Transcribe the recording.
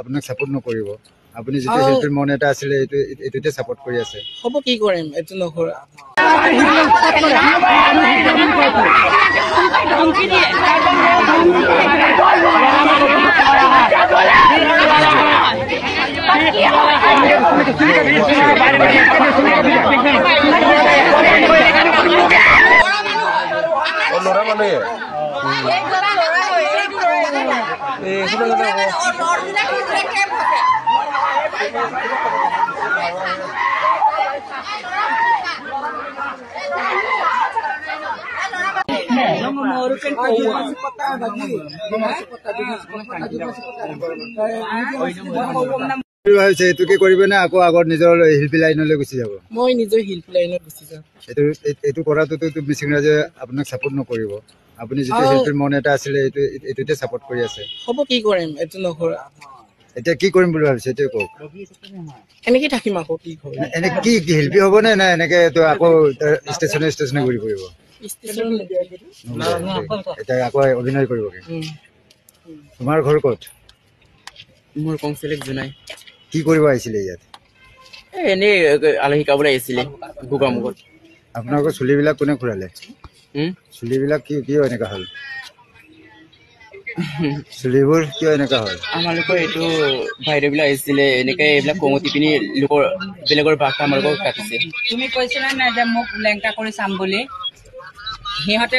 আপোনাক সাপোৰ্ট নকৰিব আপুনি যেটো শিল্পীৰ মন এটা আছিল এটোতে সাপোৰ্ট কৰি আছে হ'ব কি কৰিম এটো নকৰা লৰা মানে এইটো কি কৰিবে না আকৌ আগৰ নিজৰ শিল্পী লাইনলৈ গুচি যাব মই নিজৰ শিল্পী লাইনত গুচি যাম এইটো কৰাটোতো মিচিং ৰাজে আপোনাক সাপোৰ্ট নকৰিব আপুনি যেটো শিল্পীৰ মন এটা আছিল এটোতে সাপোৰ্ট কৰি আছে হ'ব কি কৰিম এটো নকৰা এতিয়া কি কৰিম বুলি ভাবিছে এইটো কওক এনেকে থাকিম আকৌ কি কৰিম এনে কি শিল্পী হ'ব নে না এনেকে তো আকৌ ষ্টেচনে ঘূৰি ফুৰিব এটা আকৌ অভিনয় কৰিব কি তোমাৰ ঘৰ ক'ত মোৰ কংচিলেক জনাই কি কৰিব আহিছিলে ইয়াত এনে আলহী কাবলৈ আহিছিলে গোগামুখত আপোনালোকৰ চুলিবিলাক কোনে ঘূৰালে চুলিবিলাক কিয় এনেকা হ'ল চুলিবোৰ কিয় এনেকা হ'ল আমালোকৰ এইটো বাইদেউবিলাক আহিছিলে এনেকে এইবিলাক কঙতি পিনি লোকৰ বেলেগৰ বাঘটা আমালোকক কাটিছে তুমি কৈছিলা না যে মোক লেংটা কৰি চাম বুলি সিহঁতে